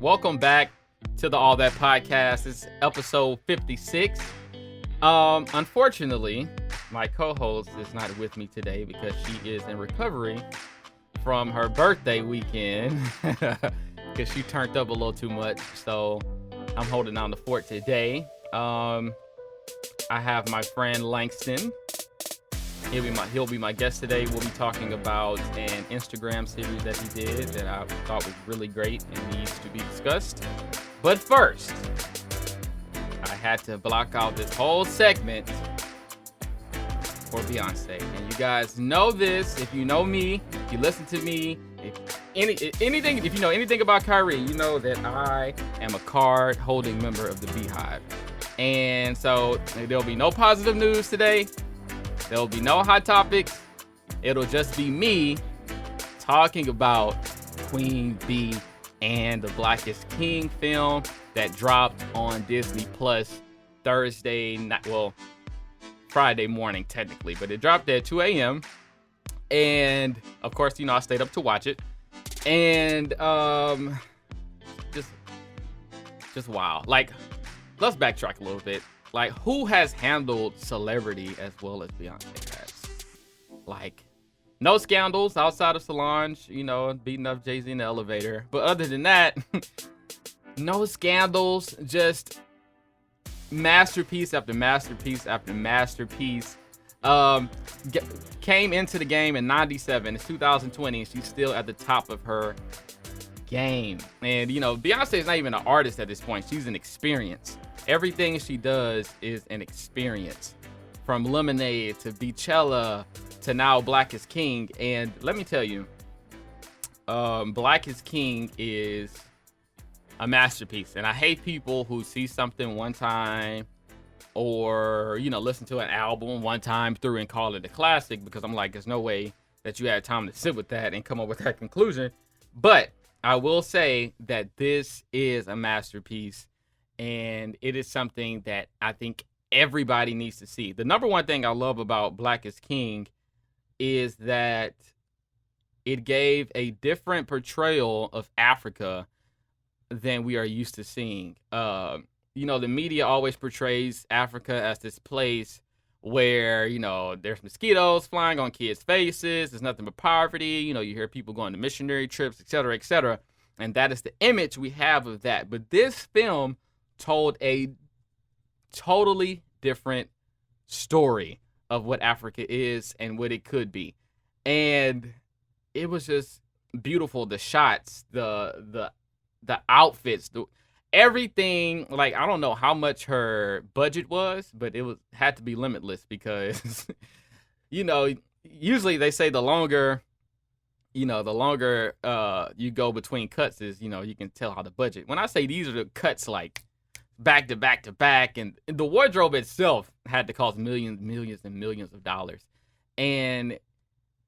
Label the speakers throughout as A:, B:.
A: Welcome back to the All That Podcast. It's episode 56. Unfortunately, my co-host is not with me today because she is in recovery from her birthday weekend because she turned up a little too much. So I'm holding down the fort today. I have my friend Langston. He'll be my guest today. We'll be talking about an Instagram series that he did that I thought was really great and needs to be discussed. But first, I had to block out this whole segment for Beyonce. And you guys know this. If you know me, if you listen to me, if you know anything about Kyrie, you know that I am a card-holding member of the Beehive. And so there'll be no positive news today. There'll be no hot topics. It'll just be me talking about Queen Bee and the Black is King film that dropped on Disney Plus Thursday night. Well, Friday morning technically, but it dropped at 2 a.m. And of course, I stayed up to watch it. And just wow. Like, let's backtrack a little bit. Like, who has handled celebrity as well as Beyonce has? Like, no scandals outside of Solange, beating up Jay-Z in the elevator. But other than that, no scandals, just masterpiece after masterpiece after masterpiece. Came into the game in 97, it's 2020, and she's still at the top of her game. And, Beyonce is not even an artist at this point. She's an experience. Everything she does is an experience, from Lemonade to Beachella to now Black is King. And let me tell you, Black is King is a masterpiece. And I hate people who see something one time or, listen to an album one time through and call it a classic, because I'm like, there's no way that you had time to sit with that and come up with that conclusion. But I will say that this is a masterpiece. And it is something that I think everybody needs to see. The number one thing I love about Black is King is that it gave a different portrayal of Africa than we are used to seeing. The media always portrays Africa as this place where, there's mosquitoes flying on kids' faces. There's nothing but poverty. You hear people going to missionary trips, et cetera, et cetera. And that is the image we have of that. But this film told a totally different story of what Africa is and what it could be. And it was just beautiful. The shots, the outfits, everything. Like, I don't know how much her budget was, but had to be limitless because usually they say the longer you go between cuts is, you can tell how the budget. When I say these are the cuts, like back to back to back, and the wardrobe itself had to cost millions and millions of dollars. And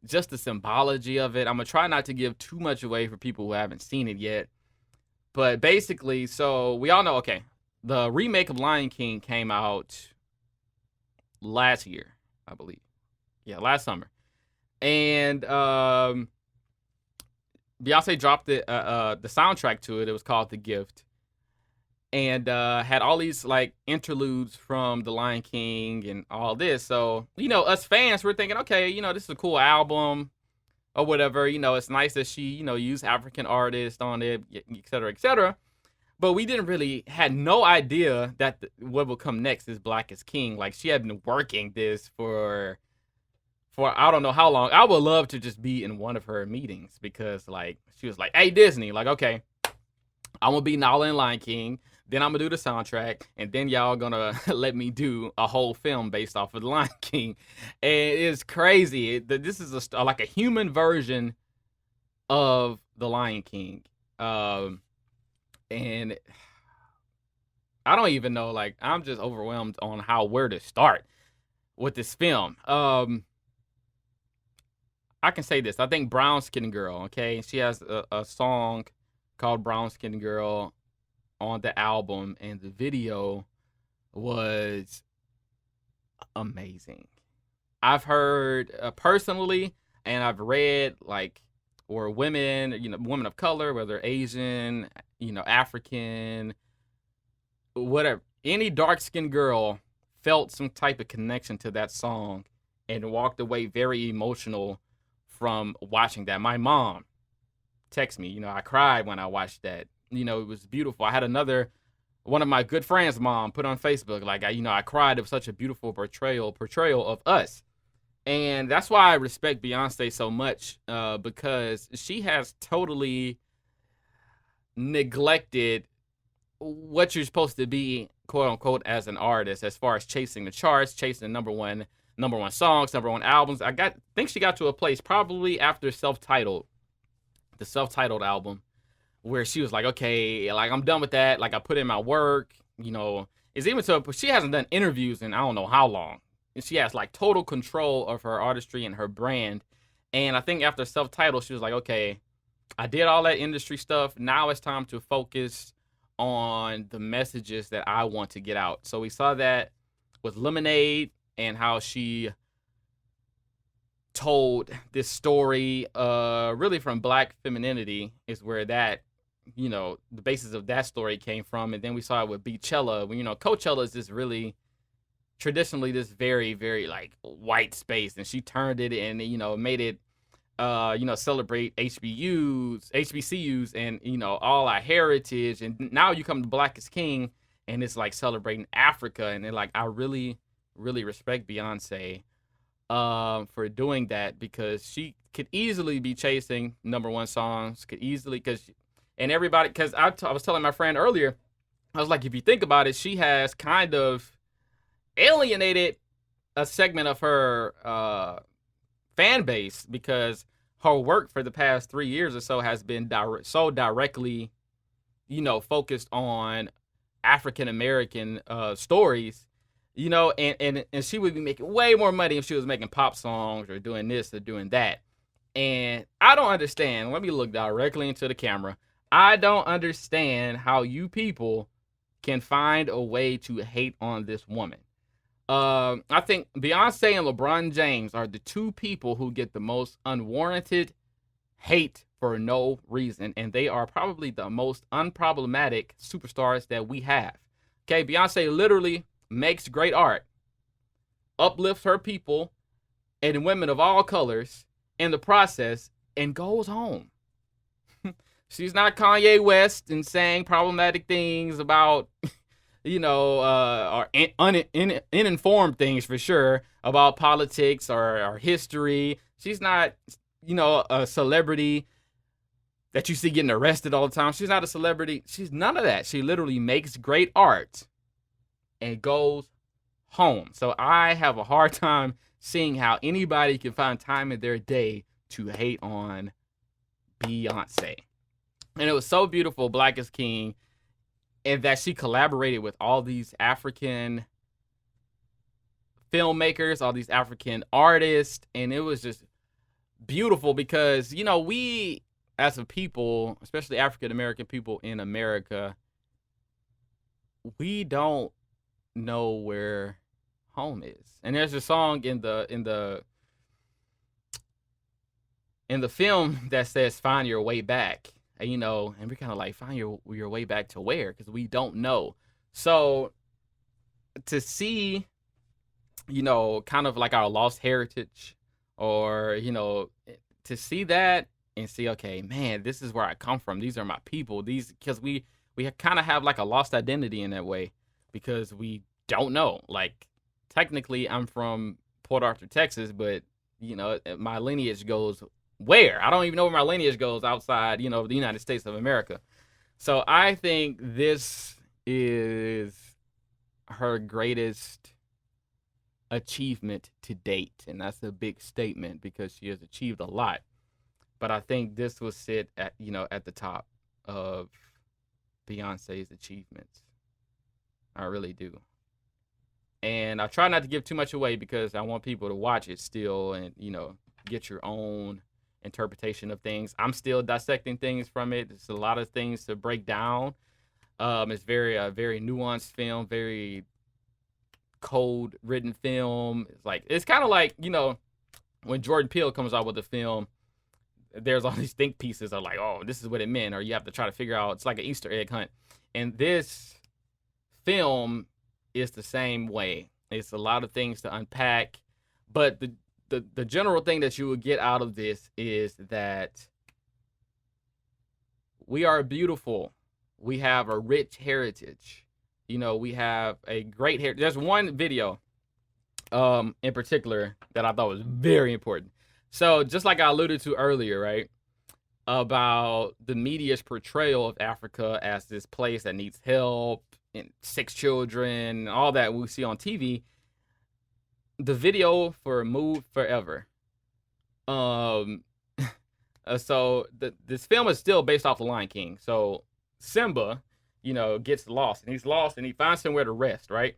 A: just the symbology of it, I'm gonna try not to give too much away for people who haven't seen it yet. But basically, so we all know, okay, the remake of Lion King came out last year, I believe. Yeah, last summer. And Beyonce dropped the soundtrack to it. It was called The Gift. And had all these like interludes from The Lion King and all this. So, us fans were thinking, okay, this is a cool album or whatever. It's nice that she, used African artists on it, et cetera, et cetera. But we had no idea that what would come next is Black is King. Like, she had been working this for I don't know how long. I would love to just be in one of her meetings because, like, she was like, hey, Disney, like, okay, I'm going to be Nala in Lion King. Then I'm going to do the soundtrack. And then y'all going to let me do a whole film based off of The Lion King. And it's crazy. This is like a human version of The Lion King. And I don't even know. Like, I'm just overwhelmed on where to start with this film. I can say this. I think Brown Skin Girl, okay? She has a song called Brown Skin Girl on the album, and the video was amazing. I've heard personally, and I've read like or women, women of color, whether Asian, African, whatever, any dark skinned girl felt some type of connection to that song and walked away very emotional from watching that. My mom texted me, I cried when I watched that. It was beautiful. I had one of my good friends' mom put on Facebook, like, I cried. It was such a beautiful portrayal of us. And that's why I respect Beyonce so much, because she has totally neglected what you're supposed to be, quote unquote, as an artist, as far as chasing the charts, chasing number one songs, number one albums. Think she got to a place probably after the self-titled album, where she was like, okay, like, I'm done with that. Like, I put in my work, it's even so she hasn't done interviews in I don't know how long. And she has like total control of her artistry and her brand. And I think after self-titled, she was like, okay, I did all that industry stuff. Now it's time to focus on the messages that I want to get out. So we saw that with Lemonade and how she told this story, really from Black femininity is where that, the basis of that story came from. And then we saw it with Beachella. When, Coachella is this really traditionally this very, very like white space, and she turned it and, made it, celebrate HBCUs and, all our heritage. And now you come to Black is King and it's like celebrating Africa. And then like, I really, really respect Beyonce for doing that, because she could easily be chasing number one songs, because I was telling my friend earlier, I was like, if you think about it, she has kind of alienated a segment of her fan base, because her work for the past 3 years or so has been directly, focused on African American stories, and she would be making way more money if she was making pop songs or doing this or doing that. And I don't understand. Let me look directly into the camera. I don't understand how you people can find a way to hate on this woman. I think Beyonce and LeBron James are the two people who get the most unwarranted hate for no reason, and they are probably the most unproblematic superstars that we have. Okay, Beyonce literally makes great art, uplifts her people and women of all colors in the process, and goes home. She's not Kanye West and saying problematic things about or uninformed things for sure about politics or history. She's not, a celebrity that you see getting arrested all the time. She's not a celebrity. She's none of that. She literally makes great art and goes home. So I have a hard time seeing how anybody can find time in their day to hate on Beyonce. And it was so beautiful, Black is King, and that she collaborated with all these African filmmakers, all these African artists, and it was just beautiful because, we as a people, especially African American people in America, we don't know where home is. And there's a song in the film that says "Find Your Way Back." And, and we're kind of like, find your way back to where? Because we don't know. So to see, kind of like our lost heritage, or, to see that and see, okay, man, this is where I come from. These are my people. Because we kind of have like a lost identity in that way, because we don't know. Like, technically, I'm from Port Arthur, Texas, but, my lineage goes where? I don't even know where my lineage goes outside, the United States of America. So I think this is her greatest achievement to date. And that's a big statement because she has achieved a lot. But I think this will sit at, at the top of Beyonce's achievements. I really do. And I try not to give too much away because I want people to watch it still and, get your own interpretation of things. I'm still dissecting things from it. There's a lot of things to break down. It's very nuanced film, very code written film. It's kind of like, when Jordan Peele comes out with a film, there's all these think pieces of like, oh, this is what it meant, or you have to try to figure out. It's like an Easter egg hunt. And this film is the same way. It's a lot of things to unpack, but the general thing that you will get out of this is that we are beautiful. We have a rich heritage. You know, we have a great heritage. There's one video in particular that I thought was very important. So just like I alluded to earlier, right, about the media's portrayal of Africa as this place that needs help and 6 children, all that we see on TV. The video for Move Forever. So this film is still based off The Lion King. So Simba, you know, gets lost, and he's lost, and he finds somewhere to rest, right?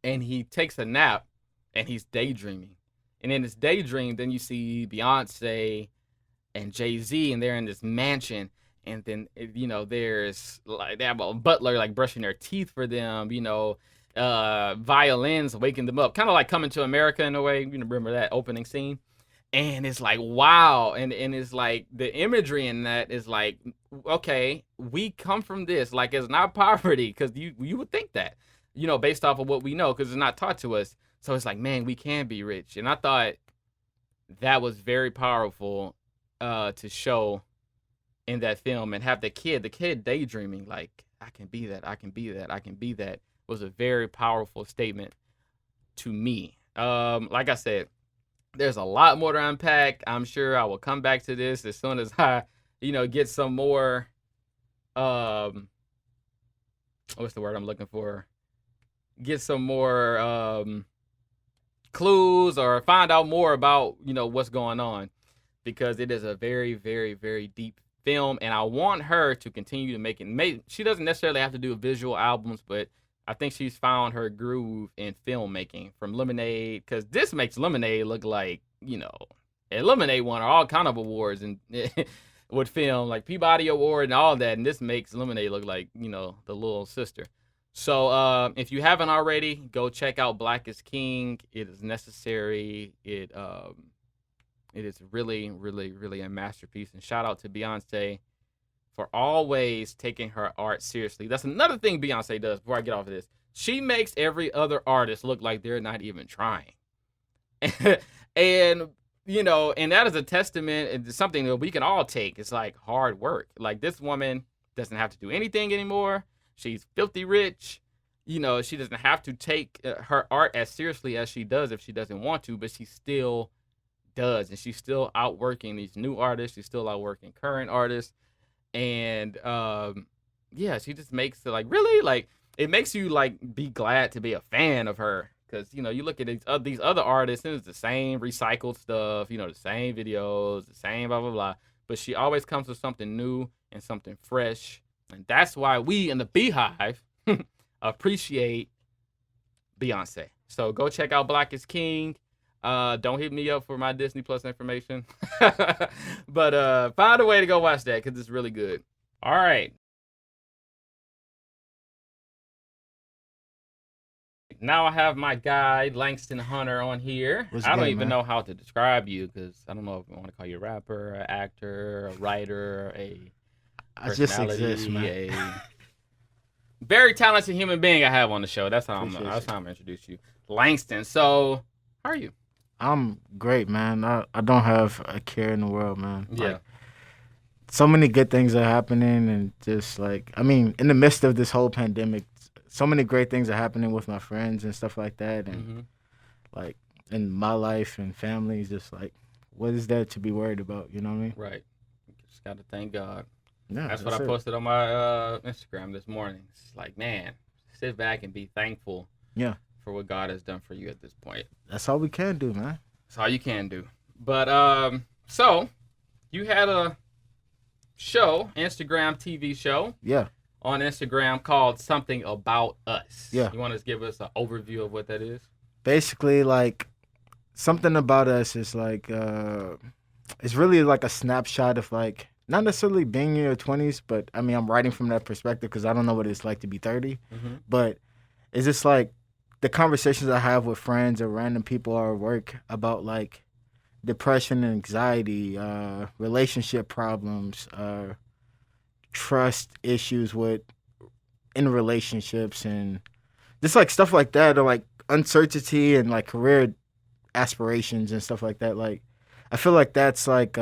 A: And he takes a nap, and he's daydreaming. And in this daydream, then you see Beyonce and Jay-Z, and they're in this mansion. And then, you know, there's like, they have a butler like brushing their teeth for them, you know, violins waking them up, kind of like Coming to America in a way. You remember that opening scene? And it's like, wow. And it's like the imagery in that is like, okay, we come from this. Like, it's not poverty, because you would think that, you know, based off of what we know, because it's not taught to us. So it's like, man, we can be rich. And I thought that was very powerful to show in that film, and have the kid daydreaming, like, I can be that, I can be that, I can be that, was a very powerful statement to me. Like I said, there's a lot more to unpack. I'm sure I will come back to this as soon as I, you know, get some more, what's the word I'm looking for? Get some more clues, or find out more about, you know, what's going on, because it is a very, very, very deep film, and I want her to continue to make it. She doesn't necessarily have to do visual albums, but I think she's found her groove in filmmaking from Lemonade, because this makes Lemonade look like, you know, and Lemonade won all kind of awards and with film, like Peabody Award and all that, and this makes Lemonade look like, you know, the little sister. So if you haven't already, go check out Black is King. It is necessary. It is really, really, really a masterpiece. And shout out to Beyonce for always taking her art seriously. That's another thing Beyonce does, before I get off of this. She makes every other artist look like they're not even trying. And, you know, and that is a testament to something that we can all take. It's like hard work. Like, this woman doesn't have to do anything anymore. She's filthy rich. You know, she doesn't have to take her art as seriously as she does if she doesn't want to, but she still does. And she's still outworking these new artists. She's still outworking current artists. And yeah, she just makes it like, really, like, it makes you like be glad to be a fan of her, because, you know, you look at these other artists and it's the same recycled stuff, you know, the same videos, the same blah blah blah, but she always comes with something new and something fresh, and that's why we in the Beehive appreciate Beyonce. So go check out Black is King. Don't hit me up for my Disney Plus information. But find a way to go watch that, because it's really good. All right. Now I have my guy, Langston Hunter, on here. I don't even know how to describe you, because I don't know if I want to call you a rapper, an actor, a writer, a personality, I just exist, man. A very talented human being I have on the show. That's how I'm gonna introduce you. Langston. So, how are you?
B: I'm great, man. I don't have a care in the world, man.
A: Yeah.
B: Like, so many good things are happening, and just like, I mean, in the midst of this whole pandemic, so many great things are happening with my friends and stuff like that, and like in my life and family, just like, what is there to be worried about? You know what I mean?
A: Right. Just gotta thank God.
B: Yeah,
A: that's what I posted on my Instagram this morning. It's like, man, sit back and be thankful.
B: Yeah.
A: For what God has done for you at this point.
B: That's all we can do, man.
A: That's all you can do. But so you had a show, Instagram TV show.
B: Yeah.
A: On Instagram called Something About Us.
B: Yeah.
A: You want to give us an overview of what that is?
B: Basically, like, Something About Us is like, it's really like a snapshot of, like, not necessarily being in your 20s, but I mean, I'm writing from that perspective because I don't know what it's like to be 30. But it's just like the conversations I have with friends or random people at work about, like, depression and anxiety, relationship problems, trust issues with in relationships, and just like stuff like that, or like uncertainty and like career aspirations and stuff like that. Like, I feel like that's like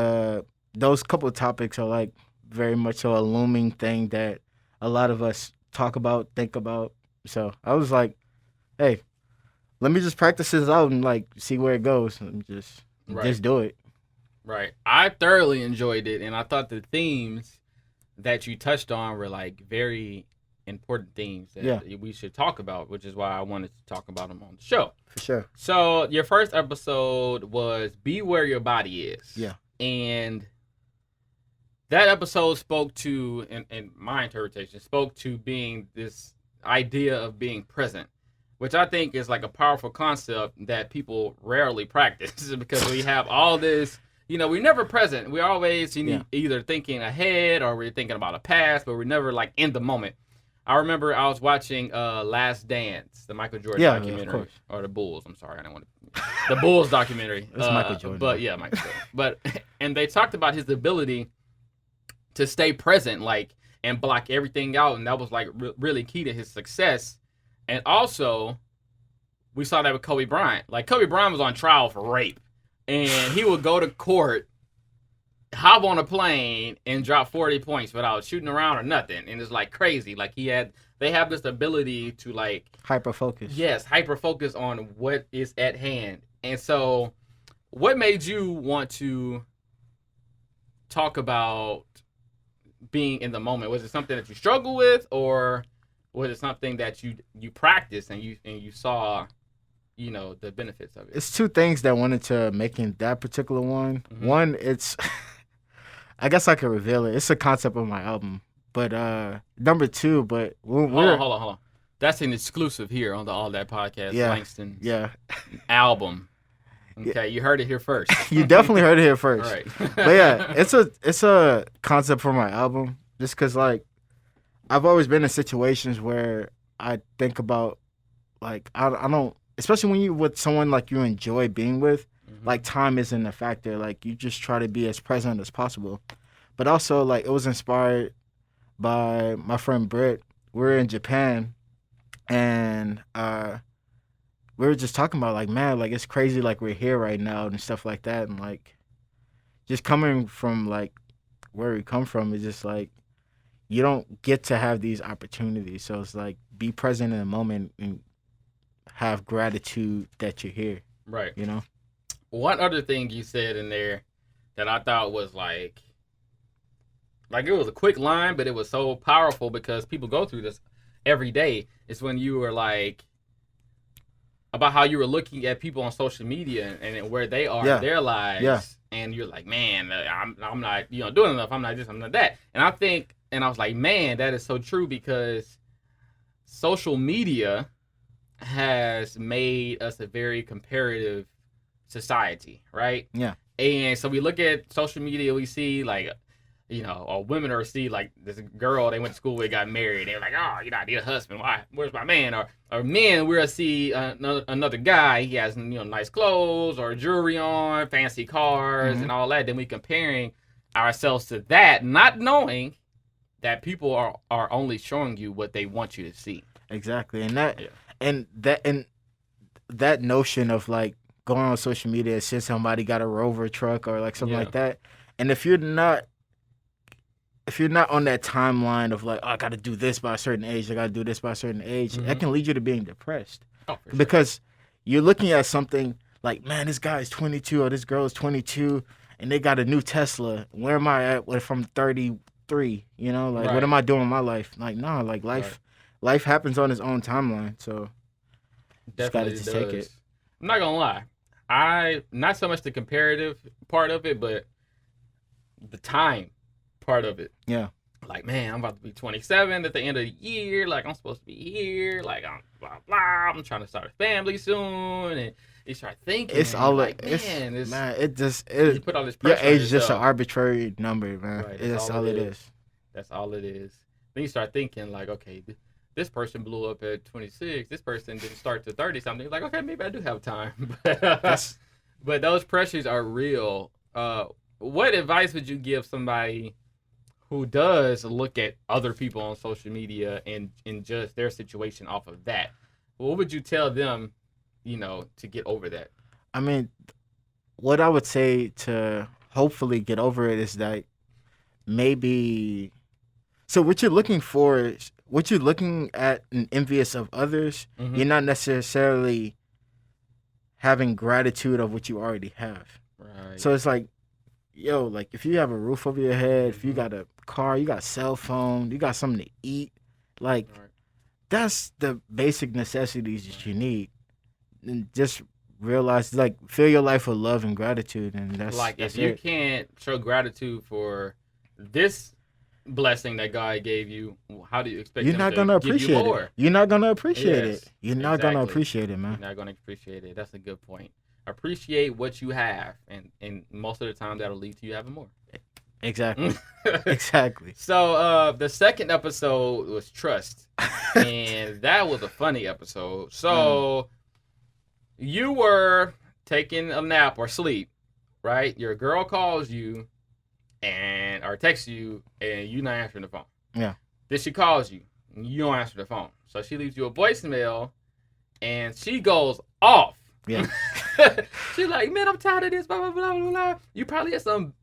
B: those couple of topics are like very much so a looming thing that a lot of us talk about, think about. So I was like, hey, let me just practice this out and like see where it goes, and just do it.
A: Right. I thoroughly enjoyed it, and I thought the themes that you touched on were like very important themes that we should talk about, which is why I wanted to talk about them on the show.
B: For sure.
A: So your first episode was Be Where Your Body Is.
B: Yeah.
A: And that episode spoke to, in my interpretation, spoke to being this idea of being present, which I think is like a powerful concept that people rarely practice because we have all this, we're never present. We're always either thinking ahead or we're thinking about a past, but we're never like in the moment. I remember I was watching Last Dance, the Michael Jordan documentary, or the Bulls. I'm sorry, I don't want to. The Bulls documentary.
B: It's Michael Jordan.
A: But yeah, Michael Jordan. And they talked about his ability to stay present, like, and block everything out, and that was like really key to his success. And also, we saw that with Kobe Bryant. Like, Kobe Bryant was on trial for rape, and he would go to court, hop on a plane, and drop 40 points without shooting around or nothing. And it's like crazy. Like, they have this ability to like
B: hyper focus.
A: Yes, hyper focus on what is at hand. And so, what made you want to talk about being in the moment? Was it something that you struggle with, or was it something that you practiced and you saw, the benefits of it?
B: It's two things that went into making that particular one. Mm-hmm. One, it's I guess I could reveal it. It's a concept of my album. But number two, but hold
A: on. That's an exclusive here on the All That Podcast, Langston's album. Okay, you heard it here first.
B: You definitely heard it here first.
A: All right.
B: But yeah, it's a concept for my album, just because like I've always been in situations where I think about like I don't, especially when you with someone like you enjoy being with, like time isn't a factor. Like you just try to be as present as possible. But also like it was inspired by my friend Britt. We're in Japan, and we were just talking about like, man, like it's crazy like we're here right now and stuff like that, and like just coming from like where we come from is just like you don't get to have these opportunities. So it's like be present in the moment and have gratitude that you're here.
A: Right.
B: One
A: other thing you said in there that I thought was like it was a quick line, but it was so powerful because people go through this every day. It's when you were like about how you were looking at people on social media and where they are in their lives, and you're like, man, I'm not doing enough. I'm not this, I'm not that. And I was like, man, that is so true because social media has made us a very comparative society, right?
B: Yeah.
A: And so we look at social media, we see like, or women or see like this girl they went to school with got married. They're like, oh, I need a husband. Why? Where's my man? Or men, we'll see another guy. He has nice clothes or jewelry on, fancy cars, and all that. Then we comparing ourselves to that, not knowing that people are only showing you what they want you to see.
B: Exactly, and that notion of like going on social media and seeing somebody got a Rover truck or like something like that, and if you're not on that timeline of like, oh, I got to do this by a certain age, I got to do this by a certain age, that can lead you to being depressed.
A: Oh, for sure.
B: Because you're looking at something like, man, this guy is 22 or this girl is 22 and they got a new Tesla. Where am I at if I'm 33? What am I doing in my life? Like, nah, like life happens on its own timeline. So
A: definitely
B: just gotta take it.
A: I'm not gonna lie. I not so much the comparative part of it, but the time part of it.
B: Yeah.
A: Like, man, I'm about to be 27 at the end of the year. Like, I'm supposed to be here. Like, I'm blah blah. I'm trying to start a family soon, and you start thinking.
B: It's all
A: like,
B: you
A: put all this pressure.
B: Your age is just an arbitrary number, man.
A: Right,
B: that's all it is.
A: That's all it is. Then you start thinking like, okay, this person blew up at 26. This person didn't start to 30 something. Like, okay, maybe I do have time. But those pressures are real. What advice would you give somebody who does look at other people on social media and judge their situation off of that? What would you tell them, to get over that?
B: I mean, what I would say to hopefully get over it is that maybe. So what you're looking for is what you're looking at and envious of others.
A: Mm-hmm.
B: You're not necessarily having gratitude of what you already have.
A: Right.
B: So it's like, yo, like if you have a roof over your head, if you
A: Mhm.
B: got a car, you got a cell phone, you got something to eat, like
A: Right.
B: that's the basic necessities that you need. And just realize, like, fill your life with love and gratitude, and
A: Like
B: that's
A: if you
B: it.
A: can't show gratitude for this blessing that God gave you, how do you expect
B: You're
A: him
B: not
A: to
B: gonna
A: give you
B: appreciate it.
A: more?
B: You're not gonna appreciate
A: Yes,
B: it. You're not gonna
A: exactly.
B: appreciate it,
A: You're
B: man.
A: not going to appreciate it. That's a good point. Appreciate what you have, and most of the time that'll lead to you having more.
B: Exactly. Exactly.
A: So the second episode was trust, and that was a funny episode. So you were taking a nap or sleep, right? Your girl calls you or texts you, and you not answering the phone.
B: Yeah.
A: Then she calls you, and you don't answer the phone. So she leaves you a voicemail, and she goes off.
B: Yeah.
A: She's like, man, I'm tired of this, blah, blah, blah, blah, blah. You probably had some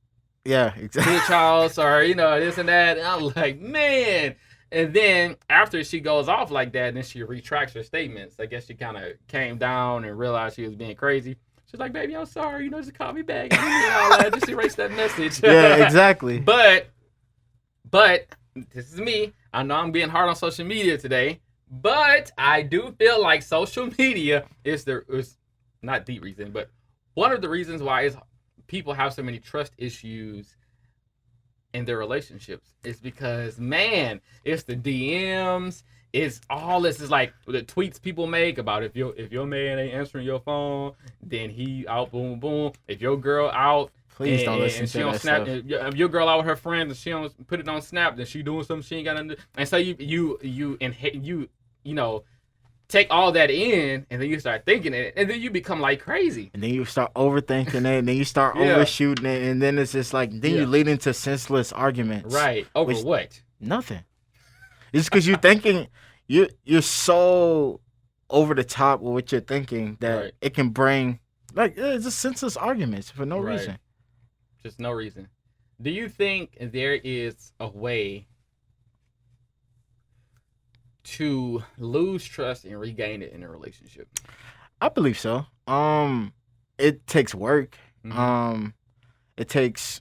B: Yeah, exactly.
A: bitch house or, this and that. And I'm like, man. And then after she goes off like that, then she retracts her statements. I guess she kind of came down and realized she was being crazy. She's like, baby, I'm sorry. Just call me back. Just erase that message.
B: Yeah, exactly.
A: But this is me. I know I'm being hard on social media today, but I do feel like social media is not the reason, but one of the reasons why people have so many trust issues in their relationships is because, man, it's the DMs. It's all this is like the tweets people make about if your man ain't answering your phone, then he out, boom boom. If your girl out,
B: Please don't listen
A: and she
B: to
A: don't
B: that
A: snap,
B: stuff.
A: if your girl out with her friends and she don't put it on Snap, then she doing something she ain't got to do. And so you take all that in, and then you start thinking it, and then you become like crazy.
B: And then you start overthinking it, and then you start
A: Yeah.
B: overshooting it, and then it's just like, then
A: Yeah.
B: you lead into senseless arguments.
A: Right. Over
B: Which-
A: what?
B: Nothing. It's because you're thinking, you're so over the top with what you're thinking that
A: Right.
B: it can bring, like, it's just senseless arguments for no
A: Right.
B: reason.
A: Just no reason. Do you think there is a way to lose trust and regain it in a relationship?
B: I believe so. It takes work.
A: Mhm.
B: It takes,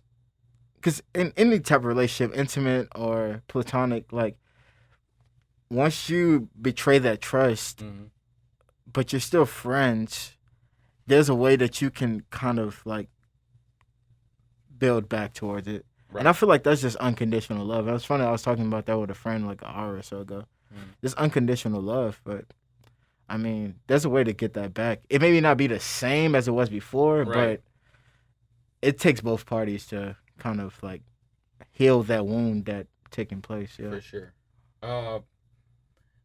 B: because in any type of relationship, intimate or platonic, like, once you betray that trust,
A: Mhm.
B: but you're still friends, there's a way that you can kind of like build back towards it.
A: Right.
B: And I feel like that's just unconditional love. It was funny, I was talking about that with a friend like an hour or so ago. Just unconditional love, but I mean, there's a way to get that back. It may not be the same as it was before,
A: Right.
B: but it takes both parties to kind of like heal that wound that taking place. Yeah.
A: For sure.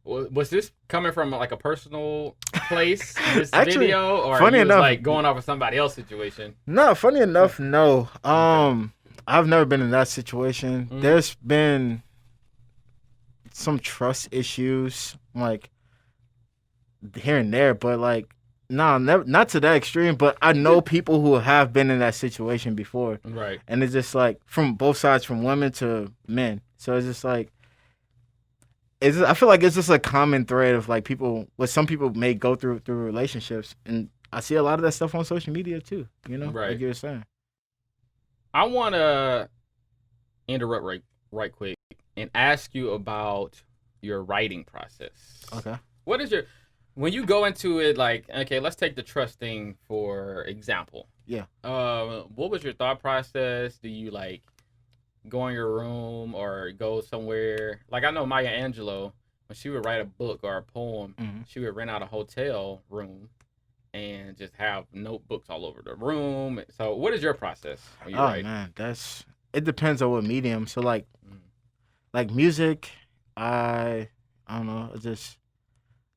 A: Was this coming from like a personal place, this
B: Actually,
A: video, or
B: funny
A: you was
B: enough-
A: like going off of somebody else's situation?
B: No, funny enough, no. I've never been in that situation.
A: Mhm.
B: There's been some trust issues, like here and there, but like, no, never, not to that extreme. But I know people who have been in that situation before,
A: Right.
B: and it's just like from both sides, from women to men. So it's just like, I feel like it's just a common thread of like people, what some people may go through relationships, and I see a lot of that stuff on social media too.
A: Right.
B: Like you were saying.
A: I want to interrupt right quick and ask you about your writing process.
B: Okay.
A: What is when you go into it, like, okay, let's take the trust thing for example.
B: Yeah.
A: What was your thought process? Do you like go in your room or go somewhere? Like I know Maya Angelou, when she would write a book or a poem,
B: Mhm.
A: she would rent out a hotel room and just have notebooks all over the room. So what is your process when you
B: Oh
A: write?
B: man, it depends on what medium. So like music, I don't know, I just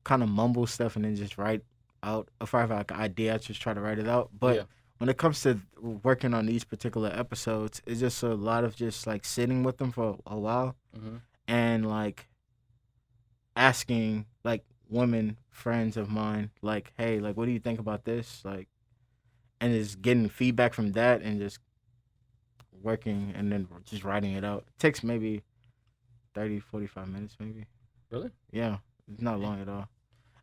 B: kind of mumble stuff and then just write out. If I have like an idea, I just try to write it out. But
A: Yeah.
B: when it comes to working on these particular episodes, it's just a lot of just like sitting with them for a while
A: Mm-hmm.
B: and like asking like women friends of mine like, hey, like what do you think about this, like, and just getting feedback from that and just working and then just writing it out. It takes maybe 30-45 minutes maybe.
A: Really?
B: Yeah, it's not long at all.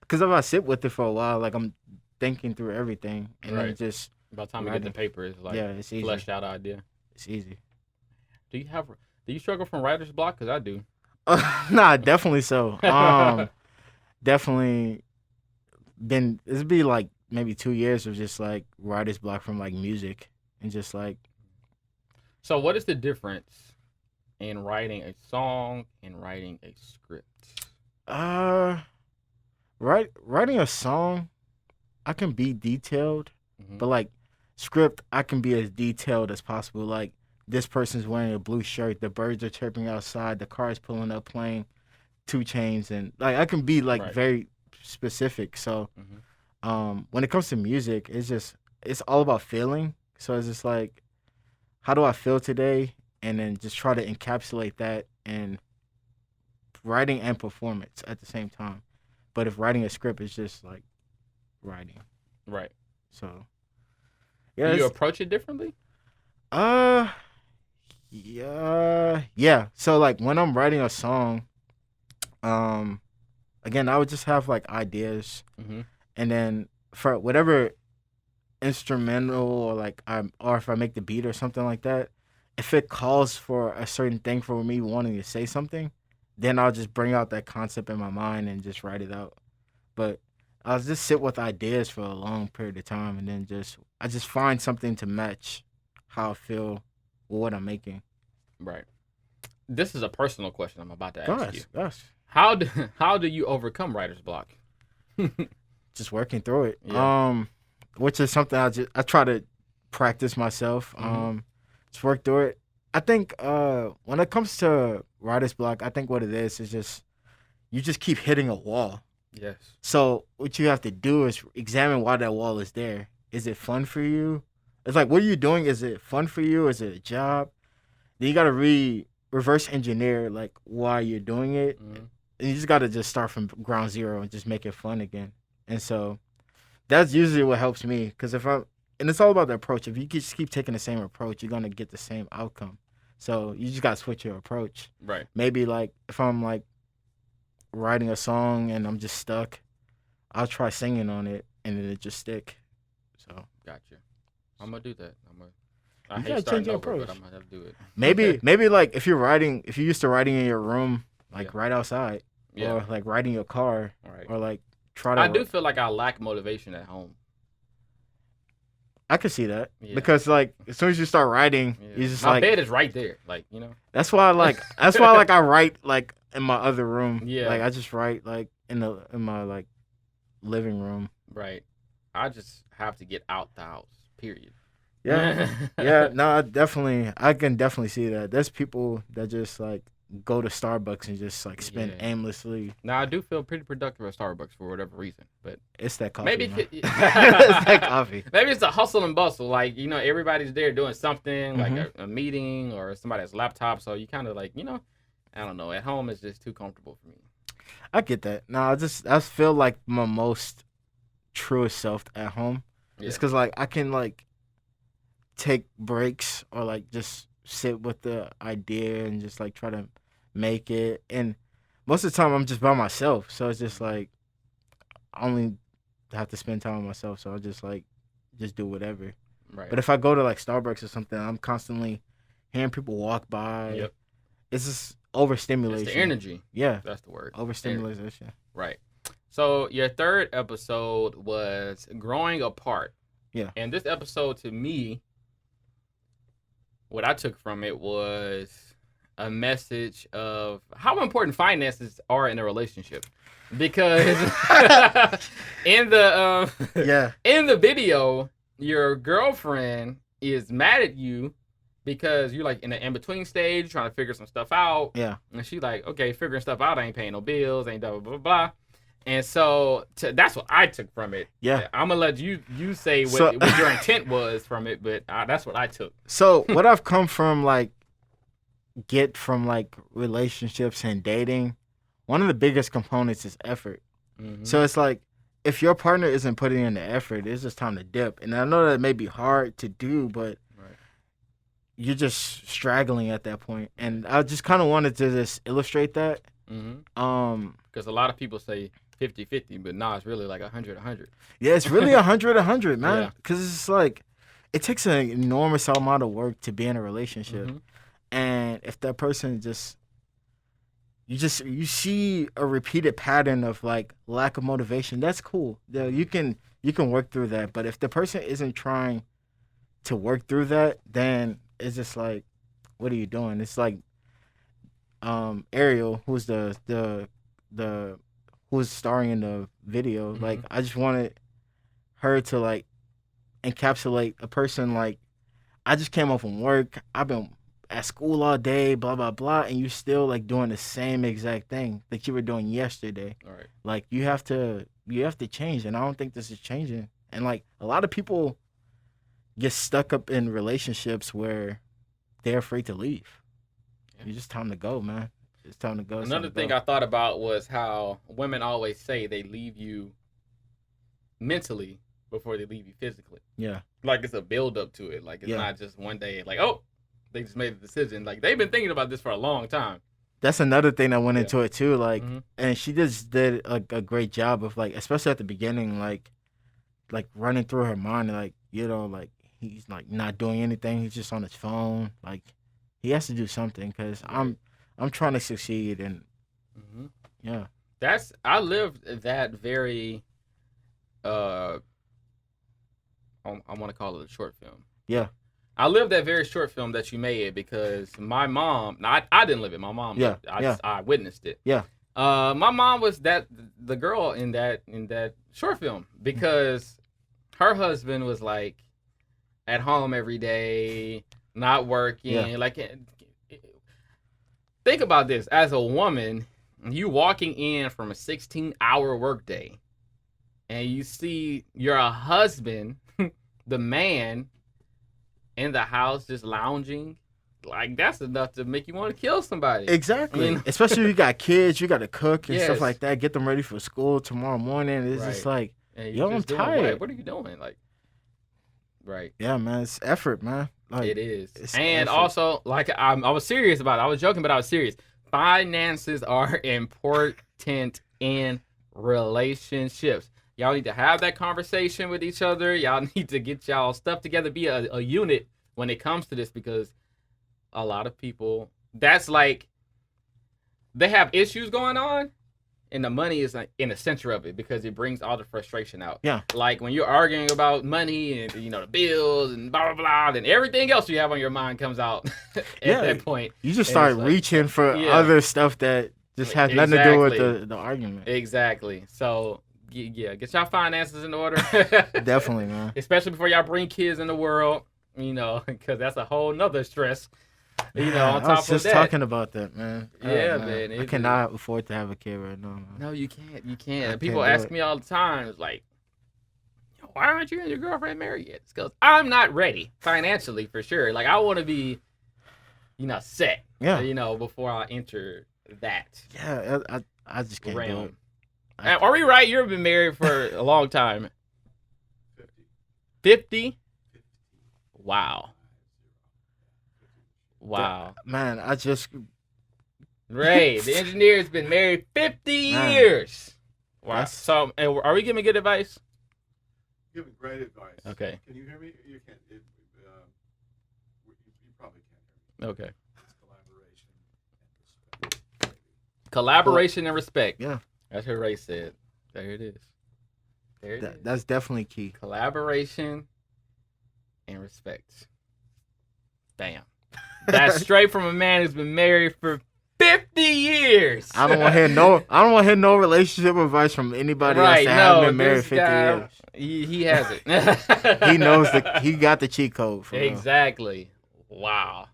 B: Because if I sit with it for a while, like I'm thinking through everything and then
A: Right.
B: just
A: By the time we get the paper, it's like
B: yeah, it's easy.
A: fleshed out idea.
B: It's easy.
A: Do you struggle from writer's block? Because I do.
B: Nah, definitely so. Definitely been. It's be like maybe 2 years of just like writer's block from like music and just like
A: So what is the difference in writing a song and writing a script?
B: uh writing a song, I can be detailed,
A: Mm-hmm.
B: but like script, I can be as detailed as possible. Like this person's wearing a blue shirt, the birds are chirping outside, the car is pulling up playing 2 Chainz, and like I can be like
A: Right.
B: very specific. So
A: Mm-hmm.
B: when it comes to music, it's all about feeling. So it's just like, how do I feel today, and then just try to encapsulate that in writing and performance at the same time. But if writing a script is just like writing,
A: Right.
B: so
A: Do
B: yeah,
A: you approach it differently?
B: uh, yeah. So like when I'm writing a song, um, again, I would just have like ideas,
A: Mm-hmm.
B: and then for whatever instrumental or if I make the beat or something like that, if it calls for a certain thing for me wanting to say something, then I'll just bring out that concept in my mind and just write it out. But I'll just sit with ideas for a long period of time and then I just find something to match how I feel with what I'm making.
A: Right. This is a personal question I'm about to ask you.
B: Gosh,
A: How do how do you overcome writer's block?
B: just working through it.
A: Yeah.
B: Which is something I try to practice myself. Just work through it. I think when it comes to writer's block, I think what it is just you just keep hitting a wall.
A: Yes.
B: So what you have to do is examine why that wall is there. Is it fun for you? It's like, what are you doing? Is it fun for you? Is it a job? Then you gotta reverse engineer like why you're doing it.
A: Mm-hmm.
B: And you just gotta just start from ground zero and just make it fun again. And so that's usually what helps me. Cause and it's all about the approach. If you just keep taking the same approach, you're gonna get the same outcome. So you just gotta switch your approach.
A: Right.
B: Maybe like if I'm like writing a song and I'm just stuck, I'll try singing on it and then it just stick. So
A: Gotcha. I'm gonna do that. I
B: you
A: hate
B: gotta
A: starting
B: change your
A: over,
B: approach.
A: but I'm gonna have to do it.
B: Maybe like if you're used to writing in your room, like
A: Yeah.
B: right outside,
A: Yeah.
B: or like riding your car,
A: All right.
B: or like try to.
A: I do feel like I lack motivation at home.
B: I could see that
A: Yeah.
B: because like as soon as you start writing,
A: Yeah.
B: you just
A: My
B: like
A: bed is right there. Like, you know.
B: that's why I write like in my other room.
A: Yeah.
B: Like I just write like in my like living room.
A: Right. I just have to get out the house. Period.
B: Yeah. Yeah, no, I can definitely see that. There's people that just like go to Starbucks and just like spend
A: Yeah.
B: aimlessly.
A: Now I do feel pretty productive at Starbucks for whatever reason, but
B: It's that coffee.
A: maybe
B: man.
A: it's
B: It's that coffee.
A: Maybe it's a hustle and bustle. Like, you know, everybody's there doing something, like
B: Mhm.
A: a meeting or somebody's laptop. So you kind of like, you know, I don't know. At home, it's just too comfortable for me.
B: I get that. No, I feel like my most truest self at home.
A: Yeah.
B: It's because like I can like take breaks or like just sit with the idea and just like try to make it. And most of the time I'm just by myself, so it's just like I only have to spend time with myself. So I just do whatever.
A: Right.
B: But if I go to like Starbucks or something, I'm constantly hearing people walk by.
A: Yep.
B: It's just overstimulation.
A: It's the energy.
B: Yeah,
A: That's the word.
B: overstimulation.
A: Right. So your third episode was growing apart.
B: Yeah.
A: And this episode to me, what I took from it was a message of how important finances are in a relationship. Because in the
B: Yeah.
A: in the video, your girlfriend is mad at you because you're like in the in-between stage trying to figure some stuff out.
B: Yeah.
A: And she like, okay, figuring stuff out, I ain't paying no bills, ain't blah, blah, blah, blah. And so that's what I took from it.
B: Yeah.
A: I'm gonna let you say what your intent was from it, but that's what I took.
B: So what I've come from get from relationships and dating, one of the biggest components is effort. Mm-hmm. So it's like if your partner isn't putting in the effort, it's just time to dip. And I know that may be hard to do, but you're just straggling at that point. And I just kind of wanted to just illustrate that.
A: Mm-hmm. Because a lot of people say 50-50, but it's really like 100-100.
B: Yeah, it's really 100-100, man. Because it's like it takes an enormous amount of work to be in a relationship. Mm-hmm. And if that person you see a repeated pattern of lack of motivation, that's cool. You can work through that. But if the person isn't trying to work through that, then it's just like, what are you doing? It's like Ariel, who's the who's starring in the video. Mm-hmm. I just wanted her to encapsulate a person I just came home from work. I've been at school all day, blah blah blah, and you still doing the same exact thing that you were doing yesterday.
A: All right.
B: You have to change, and I don't think this is changing. And a lot of people get stuck up in relationships where they're afraid to leave. Yeah. It's just time to go, man. It's time to go.
A: Another thing I thought about was how women always say they leave you mentally before they leave you physically.
B: Yeah.
A: It's a build up to it. It's not just one day they just made a decision. They've been thinking about this for a long time.
B: That's another thing that went into it too. Mm-hmm. And she just did a great job of especially at the beginning, running through her mind, he's not doing anything. He's just on his phone. He has to do something because I'm trying to succeed. And yeah,
A: I lived that very. I want to call it a short film.
B: Yeah.
A: I lived that very short film that you made because my mom. I didn't live it. My mom.
B: Yeah.
A: I witnessed it.
B: Yeah.
A: My mom was the girl in that short film because her husband was at home every day, not working. Yeah. Think about this: as a woman, you walking in from a 16-hour workday, and you see your husband, the man, in the house just lounging, that's enough to make you want to kill somebody.
B: Exactly. You know? Especially if you got kids, you got to cook and stuff like that. Get them ready for school tomorrow morning. It's just I'm tired.
A: What are you doing? Right.
B: Yeah, man. It's effort, man.
A: It is. And effort. Also, I was serious about it. I was joking, but I was serious. Finances are important in relationships. Y'all need to have that conversation with each other. Y'all need to get y'all stuff together, be a unit when it comes to this, because a lot of people, that's they have issues going on, and the money is in the center of it because it brings all the frustration out.
B: Yeah.
A: When you're arguing about money and, the bills and blah, blah, blah, then everything else you have on your mind comes out at that point.
B: You just start reaching for other stuff that just has nothing to do with the argument.
A: Exactly. So, yeah, get y'all finances in order.
B: Definitely, man.
A: Especially before y'all bring kids in the world, because that's a whole nother stress. On top of that.
B: I was just talking about that, man.
A: Yeah, man.
B: I cannot afford to have a kid right now, man.
A: No, you can't. You can't. People ask me all the time, why aren't you and your girlfriend married yet? It's because I'm not ready financially, for sure. I want to be, set.
B: Yeah.
A: Before I enter that.
B: Yeah, I just can't do it.
A: Are we right? You've been married for a long time. 50? Wow.
B: Man, I just...
A: Ray, the engineer's been married 50 years. Wow. So, are we giving good advice?
C: Giving great advice.
A: Okay.
C: Can you hear me? You can't. You probably can't hear me.
A: Okay.
C: It's collaboration and respect.
A: Collaboration and respect.
B: Yeah.
A: That's what Ray said. There it is.
B: That's definitely key.
A: Collaboration and respect. Damn. That's straight from a man who's been married for 50 years.
B: I don't want to hear no relationship advice from anybody else that hasn't been married 50 years.
A: He has it.
B: He knows he got the cheat code.
A: Exactly. Wow.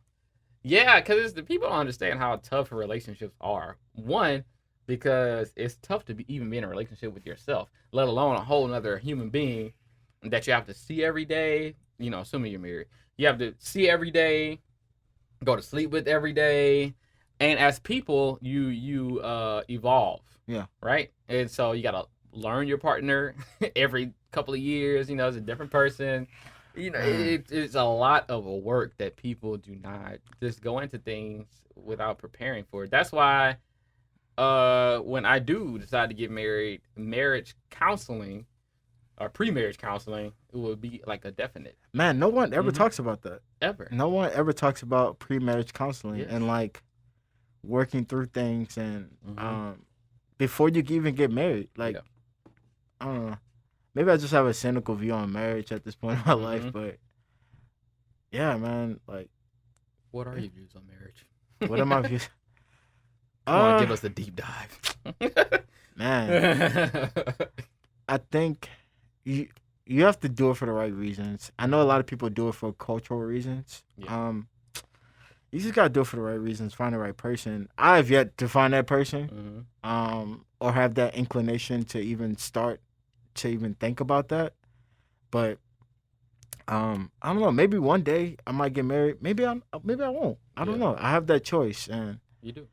A: Yeah, because the people don't understand how tough relationships are. One, because it's tough to even be in a relationship with yourself, let alone a whole other human being that you have to see every day. You know, assuming you're married, you have to see every day, go to sleep with every day, and as people, you evolve.
B: Yeah.
A: Right. And so you gotta learn your partner every couple of years. You know, it's a different person. You know, it's a lot of work that people do not just go into things without preparing for it. That's why when I do decide to get married, marriage counseling or pre-marriage counseling, it will be like a definite.
B: Man, no one ever talks about that.
A: Ever.
B: No one ever talks about pre-marriage counseling
A: Yes.
B: and like working through things and before you can even get married. Like, I don't know. Maybe I just have a cynical view on marriage at this point in my life, but yeah, man. Like,
A: what are your views on marriage?
B: What are my views?
A: Come on, give us a deep dive.
B: Man, I think you have to do it for the right reasons. I know a lot of people do it for cultural reasons.
A: Yeah.
B: You just gotta do it for the right reasons. Find the right person. I have yet to find that person, or have that inclination to even start to even think about that. But I don't know. Maybe one day I might get married. Maybe I won't. I don't know. I have that choice, and
A: you do.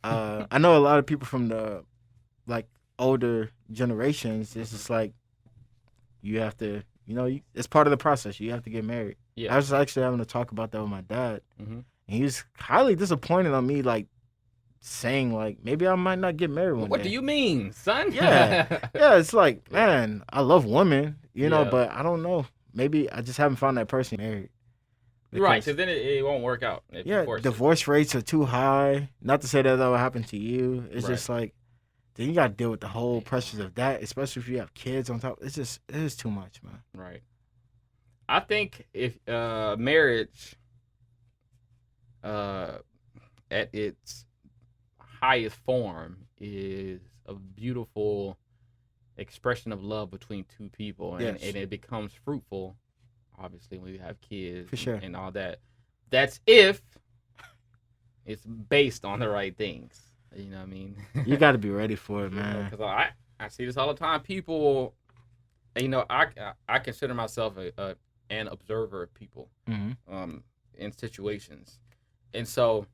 B: I know a lot of people from the like older generations. It's just like you have to, it's part of the process. You have to get married.
A: Yeah.
B: I was actually having to talk about that with my dad, and he was highly disappointed on me, like saying like maybe I might not get married one day.
A: What do you mean, son?
B: Yeah, it's like, man, I love women, but I don't know. Maybe I just haven't found that person married.
A: Right, because then it won't work out.
B: Divorce rates are too high. Not to say that will happen to you. It's just like, then you got to deal with the whole pressures of that, especially if you have kids on top. It is too much, man.
A: Right. I think if marriage at its highest form is a beautiful expression of love between two people, and it becomes fruitful, obviously, when you have kids
B: for sure.
A: and all that. That's if it's based on the right things. You know what I mean?
B: You got to be ready for it, man.
A: Because I see this all the time. People, I consider myself an observer of people in situations. And so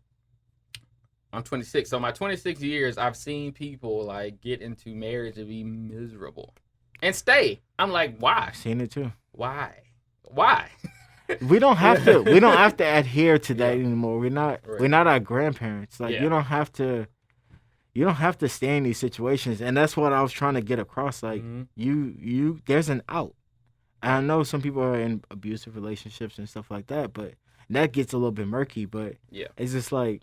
A: I'm 26. So my 26 years, I've seen people like get into marriage and be miserable and stay. I'm like, why?
B: I've seen it too.
A: Why?
B: We don't have to adhere to that anymore. We're not our grandparents. Like you don't have to stay in these situations. And that's what I was trying to get across. Like you there's an out. I know some people are in abusive relationships and stuff like that, but that gets a little bit murky. But it's just like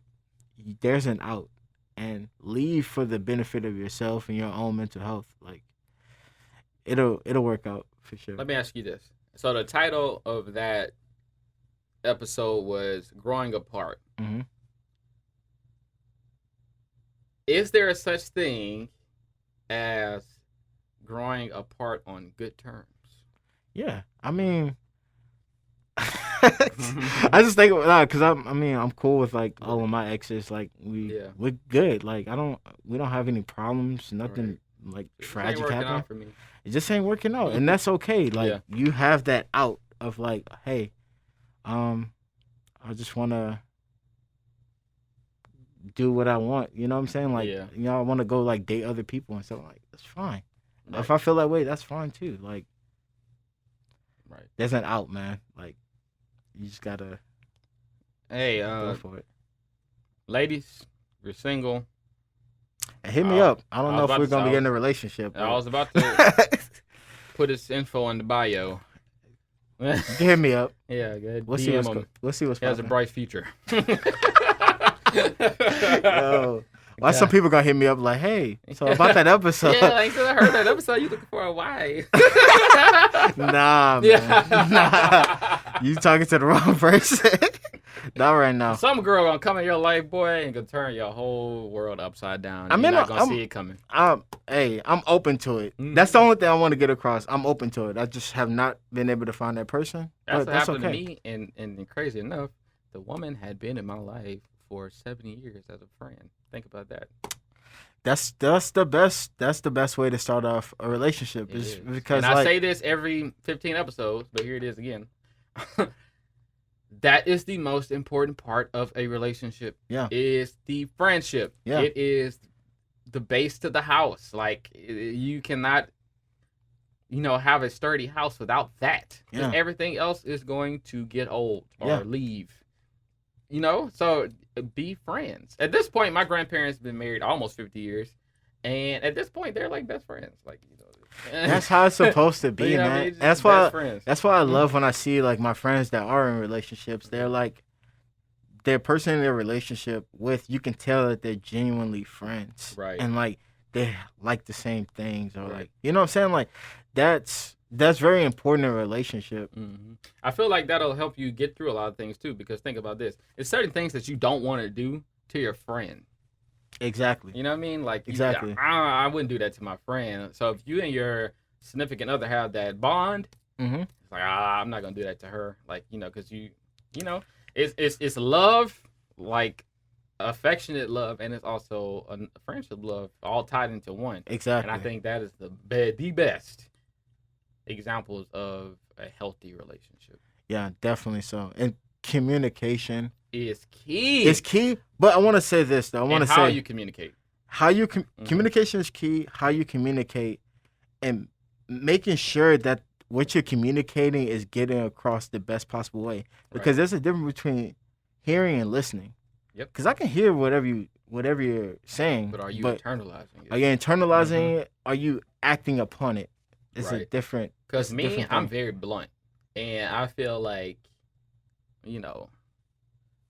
B: there's an out, and leave for the benefit of yourself and your own mental health. Like it'll work out for sure.
A: Let me ask you this. So the title of that episode was Growing Apart.
B: Mm-hmm.
A: Is there a such thing as growing apart on good terms?
B: Yeah, I mean, I just think because I'm cool with like all of my exes. Like we're good. Like we don't have any problems. Nothing like tragic happened. It just ain't working out, and that's okay. Like you have that out of like, hey, I just want to do what I want. You know what I'm saying? Like, I want to go like date other people and stuff. Like, that's fine. Right. If I feel that way, that's fine too. Like, there's an out, man. Like, you just gotta go for it.
A: Ladies, if you're single,
B: hit me up. I don't know if we're gonna be in a relationship.
A: I was about to put his info in the bio.
B: Hit me up.
A: Yeah, good.
B: We'll see what's
A: he has a bright future.
B: Yo, why some people gonna hit me up like, hey, so about that episode?
A: Yeah, I heard that episode. You looking for a wife?
B: Nah, man. Nah. You talking to the wrong person. Not right now.
A: Some girl gonna come in your life, boy, and gonna turn your whole world upside down. You're not gonna see it coming.
B: I'm open to it. Mm-hmm. That's the only thing I want to get across. I'm open to it. I just have not been able to find that person.
A: That's what happened to me, and crazy enough, the woman had been in my life for 7 years as a friend. Think about that.
B: That's the best way to start off a relationship
A: It
B: is
A: is.
B: because
A: And I
B: like
A: say this every 15 episodes, but here it is again. That is the most important part of a relationship.
B: Yeah.
A: Is the friendship.
B: Yeah.
A: It is the base to the house. Like you cannot, have a sturdy house without that.
B: Yeah.
A: Everything else is going to get old or
B: Yeah.
A: leave. So be friends. At this point, my grandparents have been married almost 50 years. And at this point, they're like best friends. Like,
B: that's how it's supposed to be,
A: You know what I
B: man.
A: mean?
B: And
A: Just
B: that's
A: best
B: why
A: friends.
B: that's why I love when I see like my friends that are in relationships. They're like their person in their relationship with, you can tell that they're genuinely friends.
A: Right.
B: And like they like the same things or
A: Right.
B: like, you know what I'm saying? Like that's very important in a relationship.
A: Mm-hmm. I feel like that'll help you get through a lot of things too. Because think about this: it's certain things that you don't want to do to your friend.
B: Exactly.
A: You know what I mean? Like
B: Exactly.
A: I wouldn't do that to my friend. So if you and your significant other have that bond,
B: Mm-hmm.
A: it's like I'm not gonna do that to her. Like because it's love, like affectionate love, and it's also a friendship love, all tied into one.
B: Exactly.
A: And I think that is the best examples of a healthy relationship.
B: Yeah, definitely so. And communication
A: Is key.
B: is key. But I want to say this though. I want
A: And
B: to
A: how
B: say
A: you communicate.
B: how you
A: Mhm.
B: communication is key. How you communicate and making sure that what you're communicating is getting across the best possible way. Because there's a difference between hearing and listening.
A: Yep.
B: Because I can hear whatever you're saying.
A: But are you internalizing it?
B: Are you internalizing it? Are you acting upon it? It's a
A: Right.
B: different.
A: Because
B: it's a
A: me,
B: different
A: I'm
B: thing.
A: very blunt, and I feel like,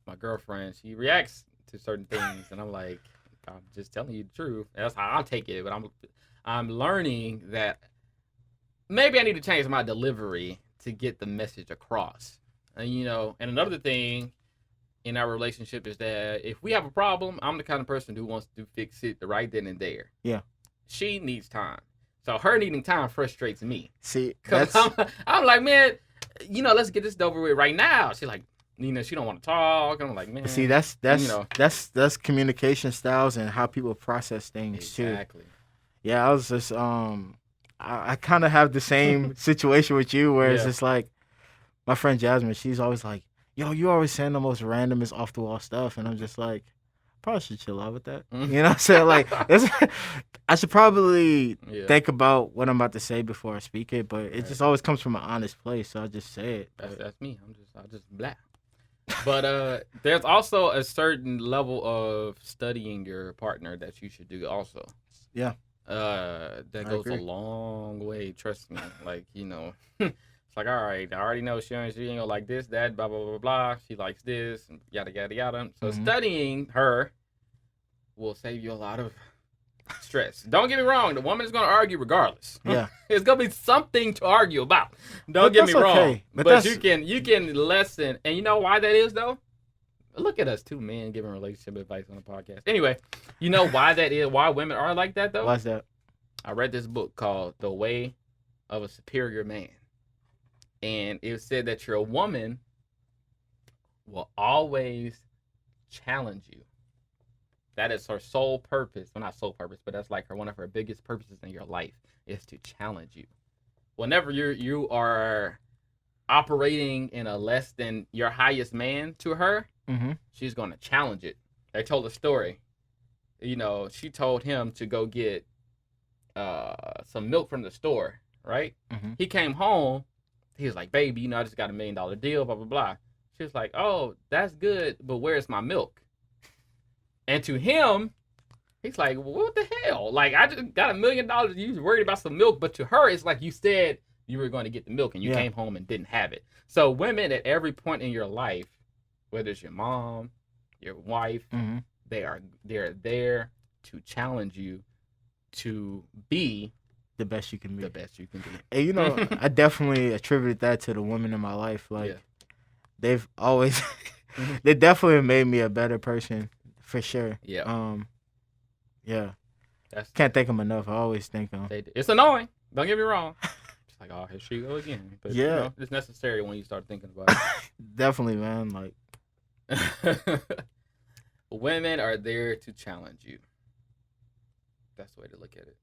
A: my girlfriend, she reacts to certain things, and I'm like, I'm just telling you the truth. That's how I'll take it. But I'm learning that maybe I need to change my delivery to get the message across. And and another thing in our relationship is that if we have a problem, I'm the kind of person who wants to fix it right then and there.
B: Yeah.
A: She needs time. So her needing time frustrates me.
B: See,
A: Cause
B: that's
A: I'm like, man, let's get this over with right now. She's like, she don't want to talk. I'm like, man.
B: see that's
A: know.
B: that's communication styles and how people process things too.
A: Exactly.
B: Yeah, I was just I kind of have the same situation with you where it's
A: Yeah.
B: just like my friend Jasmine, she's always like, yo, you always saying the most randomest off the wall stuff, and I'm just like, probably should chill out with that.
A: Mhm.
B: You know what I'm saying? Like I should probably
A: Yeah.
B: think about what I'm about to say before I speak it, but it
A: Right.
B: just always comes from an honest place, so I just say it.
A: That's me. I just blah. But there's also a certain level of studying your partner that you should do also.
B: Yeah.
A: That
B: I
A: goes a
B: agree.
A: long way. Trust me. Like it's like, all right, I already know she ain't gonna like this, that, blah blah blah blah. She likes this, and yada yada yada. So
B: Mhm.
A: studying her will save you a lot of stress. Don't get me wrong. The woman is gonna argue regardless.
B: Yeah.
A: It's gonna be something to argue about. Don't
B: But
A: get me
B: that's
A: wrong.
B: okay. But
A: But
B: that's-
A: you can lessen, and you know why that is though. Look at us, two men giving relationship advice on the podcast. Anyway, you know why that is? Why women are like that though?
B: Why's that?
A: I read this book called The Way of a Superior Man, and it said that your woman will always challenge you. That is her sole purpose. Well, not sole purpose, but that's like one of her biggest purposes in your life is to challenge you. Whenever you are operating in a less than your highest man to her,
B: Mm-hmm.
A: she's going to challenge it. They told a story. She told him to go get some milk from the store, right?
B: Mm-hmm.
A: He came home. He was like, baby, I just got $1 million deal, blah, blah, blah. She was like, oh, that's good, but where's my milk? And to him, he's like, what the hell? Like, I just got $1 million. You was worried about some milk, but to her, it's like you said you were going to get the milk and you
B: Yeah.
A: came home and didn't have it. So women at every point in your life, whether it's your mom, your wife,
B: Mm-hmm.
A: they're there to challenge you to be
B: The best you can be.
A: the best you can be.
B: And I definitely attributed that to the women in my life. Like
A: Yeah.
B: they've always
A: Mhm.
B: they definitely made me a better person for sure.
A: Yeah.
B: Yeah.
A: That's
B: Can't thank them enough. I always thank them.
A: it's annoying. Don't get me wrong. It's like, oh, here she go again. But
B: Yeah.
A: it's necessary when you start thinking about
B: Definitely, man. Like
A: it. Women are there to challenge you. That's the way to look at it.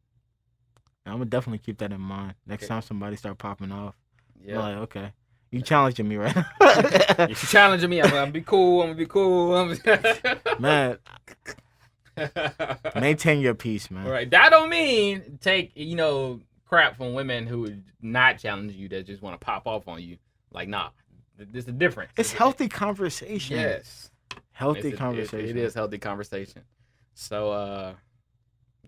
B: I'm gonna definitely keep that in mind next
A: Okay.
B: time somebody start popping off.
A: Yeah.
B: Like, okay, you challenging me right now.
A: You're challenging me. I'm gonna be cool. I'm gonna be cool.
B: Man, maintain your peace, man.
A: All right. That don't mean take crap from women who would not challenge you that just want to pop off on you. Like, nah, there's a difference.
B: It's healthy conversation.
A: Yes.
B: Healthy
A: It's
B: conversation.
A: It is healthy conversation. So,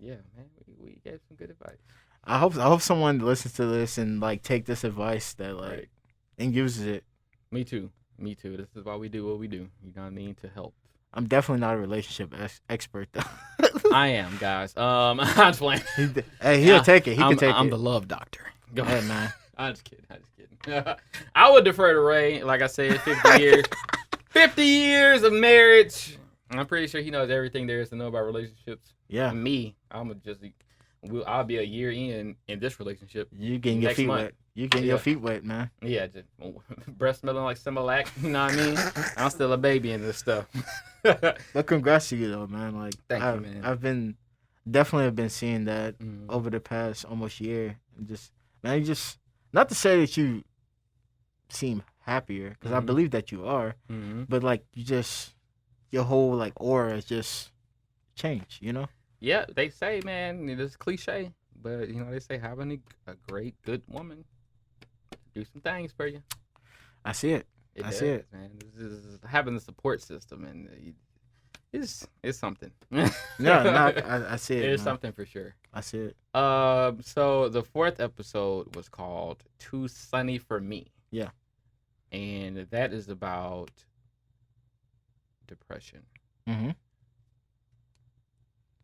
A: yeah, man, we gave some good advice.
B: I hope someone listens to this and like take this advice that like
A: Right.
B: and uses it.
A: Me too. This is why we do what we do. You know what I mean? To help.
B: I'm definitely not a relationship expert though.
A: I am, guys. I'm just playing.
B: Hey, he'll take it. He can take
A: I'm
B: it.
A: the love doctor. Go
B: Hey,
A: ahead,
B: man.
A: I'm just kidding. I would defer to Ray. Like I said, 50 years. 50 years of marriage. I'm pretty sure he knows everything there is to know about relationships.
B: Yeah.
A: And me, I'll be a year in this relationship.
B: You getting your
A: Next
B: feet
A: month.
B: wet. You getting your feet wet, man.
A: Yeah, just breast smelling like Similac. You know what I mean? I'm still a baby in this stuff.
B: But congrats to you though, man. Like
A: Thank you, man.
B: I've been seeing that
A: Mhm.
B: over the past almost year. And just man, you just not to say that you seem happier because I
A: Mhm.
B: believe that you are,
A: Mhm.
B: but like your whole like aura is just changed. You know?
A: Yeah, they say, man, it's cliche, but they say having a great, good woman do some things for you.
B: I see it. I see it.
A: man. This is having the support system, and it's something.
B: Yeah, no, I see it.
A: It's
B: man.
A: something for sure.
B: I see it.
A: So the 4th episode was called "Too Sunny for Me."
B: Yeah.
A: And that is about depression.
B: Mm-hmm.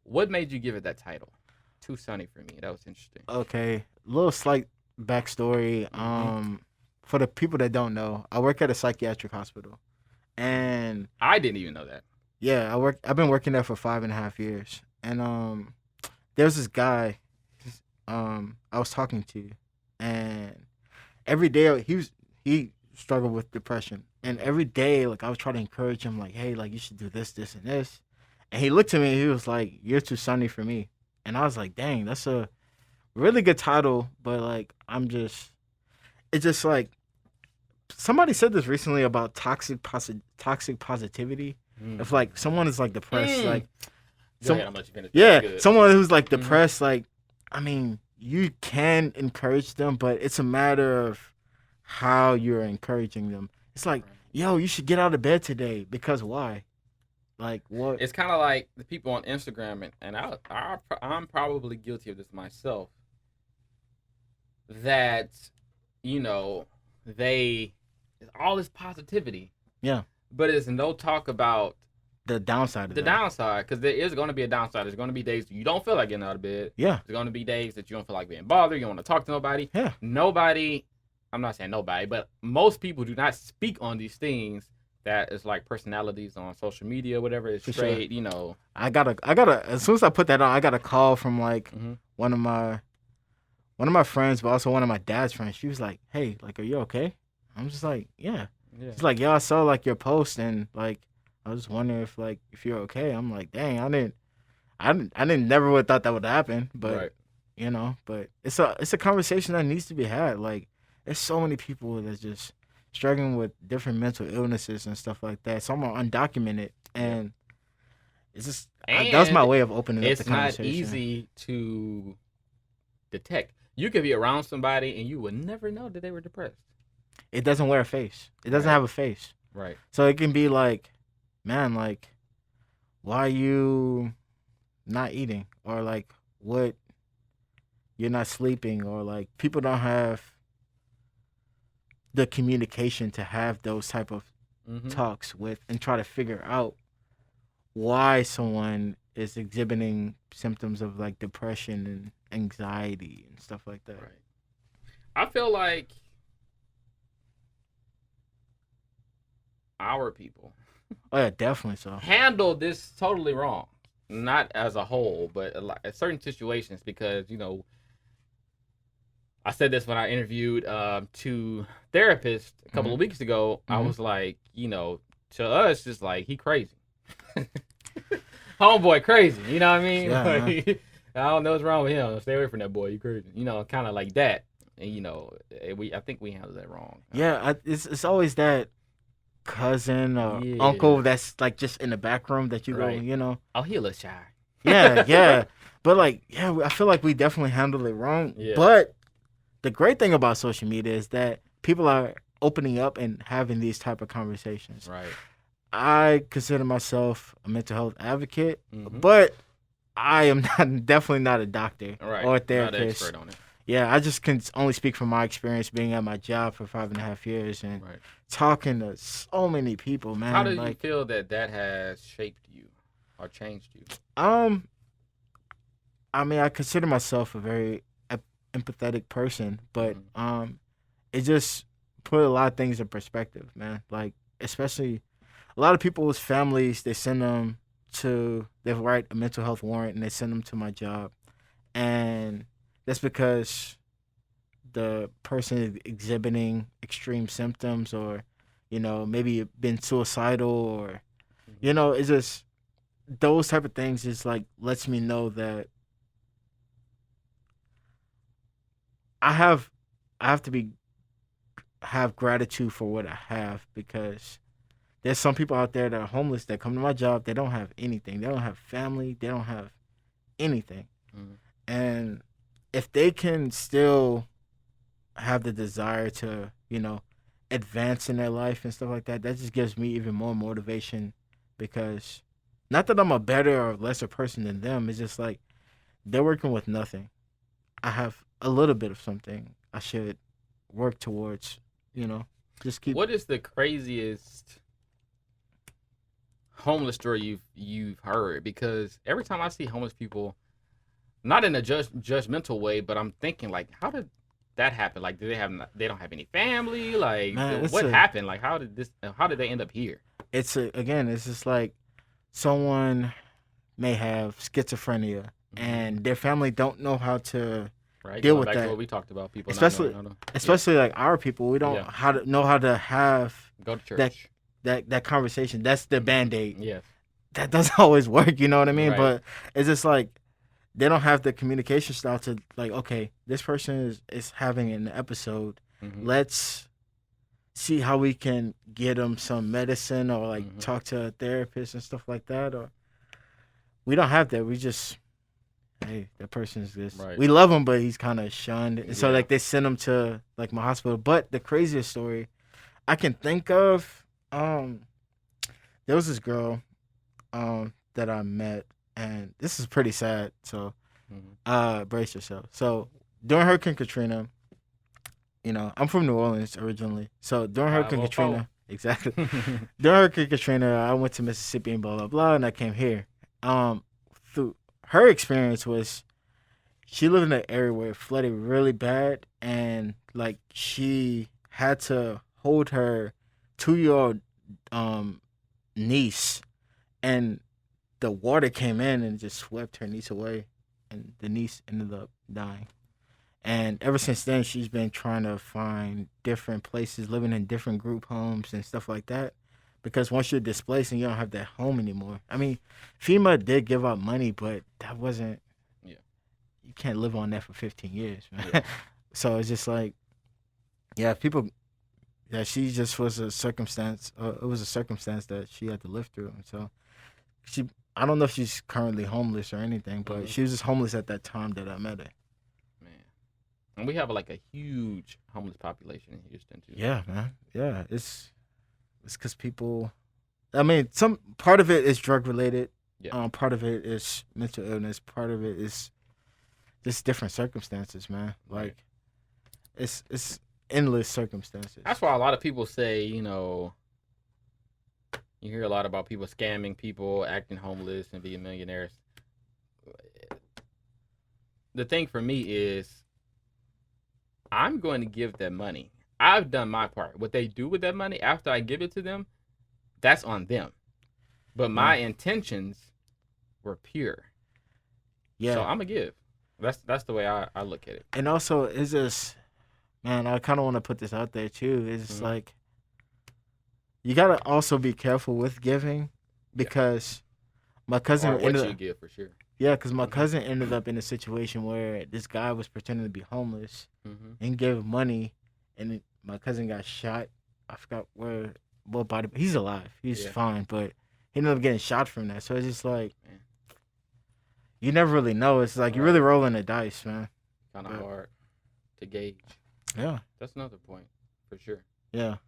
A: What made you give it that title? Too Sunny for Me. That was interesting.
B: Okay, little slight backstory. For the people that don't know, I work at a psychiatric hospital, and
A: I didn't even know that.
B: yeah, I've been working there for 5.5 years, and there's this guy, I was talking to, and every day he struggled with depression, and every day like I was trying to encourage him, like, hey, like you should do this, this, and this, and he looked at me, and he was like, "You're too sunny for me," and I was like, "Dang, that's a really good title," but like it's just like somebody said this recently about toxic positivity. If like someone is like depressed, like
A: Go ahead, I'm gonna let you finish.
B: yeah,
A: Good.
B: someone who's like depressed, like I mean, you can encourage them, but it's a matter of how you're encouraging them. It's like, yo, you should get out of bed today because why? Like what?
A: It's kind of like the people on Instagram, and I'm probably guilty of this myself. That they all this positivity,
B: Yeah.
A: but it's no talk about
B: The downside of
A: the
B: that.
A: downside, because there is going to be a downside. There's going to be days you don't feel like getting out of bed.
B: Yeah.
A: There's going to be days that you don't feel like being bothered. You don't want to talk to nobody.
B: Yeah.
A: Nobody, I'm not saying nobody, but most people do not speak on these things that is like personalities on social media, whatever. It's
B: For
A: straight,
B: I gotta as soon as I put that on, I got a call from like
A: Mhm.
B: one of my friends, but also one of my dad's friends. She was like, "Hey, like, are you okay?" I'm just like, "Yeah."
A: Yeah.
B: She's like, "Yeah, I saw like your post and like I was just wondering if you're okay." I'm like, "Dang, I didn't never would have thought that would happen." But
A: Right.
B: but it's a conversation that needs to be had. Like, there's so many people that's just struggling with different mental illnesses and stuff like that. Some are undocumented, and it's just that was my
A: And
B: way of opening up the
A: It's not
B: conversation.
A: easy to detect. You could be around somebody and you would never know that they were depressed.
B: It doesn't wear a face. It doesn't
A: Right.
B: have a face.
A: Right.
B: So it can be like, man, like, why are you not eating? Or like, what, you're not sleeping? Or like, people don't have the communication to have those type of
A: Mm-hmm.
B: talks with and try to figure out why someone is exhibiting symptoms of like depression and anxiety and stuff like that.
A: Right. I feel like our people
B: Oh yeah, definitely so.
A: handle this totally wrong. Not as a whole, but at certain situations, because I said this when I interviewed 2 therapists a couple of weeks ago. I
B: Mhm.
A: was like, to us, just like, he crazy. Homeboy crazy, you know what I mean?
B: Yeah,
A: Like, I don't know what's wrong with him. Stay away from that boy. You crazy. Kind of like that. And I think we handled that wrong.
B: Yeah, it's always that cousin or
A: Yeah.
B: uncle that's like just in the back room that you
A: Right.
B: go.
A: Oh, he a little shy.
B: Yeah, yeah. But like, yeah, I feel like we definitely handled it wrong.
A: Yeah.
B: But the great thing about social media is that people are opening up and having these type of conversations.
A: Right.
B: I consider myself a mental health advocate,
A: Mhm.
B: but I am definitely not a doctor
A: Right.
B: or a
A: Not an
B: therapist.
A: expert on it.
B: Yeah, I just can only speak from my experience being at my job for 5.5 years and
A: Right.
B: talking to so many people, man.
A: How do you
B: like,
A: feel that has shaped you or changed you?
B: I mean, I consider myself a very empathetic person, but it just put a lot of things in perspective, man. Like, especially a lot of people's families, they write a mental health warrant and they send them to my job, and that's because the person is exhibiting extreme symptoms, or maybe been suicidal, or it's just those type of things. Is like lets me know that I have to have gratitude for what I have, because there's some people out there that are homeless that come to my job. They don't have anything. They don't have family. They don't have anything.
A: Mhm.
B: And if they can still have the desire to, advance in their life and stuff like that, that just gives me even more motivation, because not that I'm a better or lesser person than them. It's just like they're working with nothing. I have a little bit of something I should work towards, just keep.
A: What is the craziest homeless story you've heard? Because every time I see homeless people, not in a judgmental way, but I'm thinking like, how did that happen? Like, they don't have any family? Like,
B: Man,
A: what happened? Like, how did they end up here?
B: It's just like someone may have schizophrenia and their family don't know how to deal with
A: back
B: that.
A: to what we talked about, people
B: especially like our people. We don't know how to have
A: go to church.
B: That conversation. That's the Band-Aid.
A: Yes.
B: That doesn't always work, you know what I mean?
A: Right.
B: But it's just like they don't have the communication style to like, okay, this person is having an episode.
A: Mhm.
B: Let's see how we can get them some medicine, or like talk to a therapist and stuff like that. Or we don't have that. We just, hey, that person's this.
A: Right.
B: We love him, but he's kind of shunned. And so
A: Yeah.
B: like they send him to like my hospital. But the craziest story I can think of, there was this girl that I met, and this is pretty sad. So brace yourself. So during Hurricane Katrina, I'm from New Orleans originally. So during Hurricane Katrina, exactly. During Hurricane Katrina, I went to Mississippi and blah blah blah, and I came here. Through her experience was, she lived in an area where it flooded really bad, and like she had to hold her 2-year-old niece, and the water came in and just swept her niece away, and the niece ended up dying. And ever since then, she's been trying to find different places, living in different group homes and stuff like that. Because once you're displaced and you don't have that home anymore. I mean, FEMA did give out money, but that wasn't.
A: Yeah.
B: You can't live on that for 15 years, man.
A: Yeah.
B: So it's just like, yeah, people. Yeah, she just was a circumstance. It was a circumstance that she had to live through. And so I don't know if she's currently homeless or anything, but she was just homeless at that time that I met her.
A: And we have like a huge homeless population in Houston too.
B: Yeah, man. Yeah, it's because people. I mean, some part of it is drug related.
A: Yeah.
B: Part of it is mental illness. Part of it is just different circumstances, man. Like, it's endless circumstances.
A: That's why a lot of people say, you hear a lot about people scamming people, acting homeless, and being millionaires. The thing for me is, I'm going to give them money. I've done my part. What they do with that money after I give it to them, that's on them. But my intentions were pure.
B: Yeah.
A: So I'm going to give. That's the way I look at it.
B: And also, it's just, man, I kind of want to put this out there too. It's just like, you got to also be careful with giving, because my cousin
A: or what you give for sure.
B: Yeah, because my cousin ended up in a situation where this guy was pretending to be homeless and gave him money, and my cousin got shot. I forgot what body. He's alive. He's fine, but he ended up getting shot from that. So it's just like, you never really know. It's like you're really rolling the dice, man.
A: Kind of hard to gauge.
B: Yeah.
A: That's another point, for sure.
B: Yeah.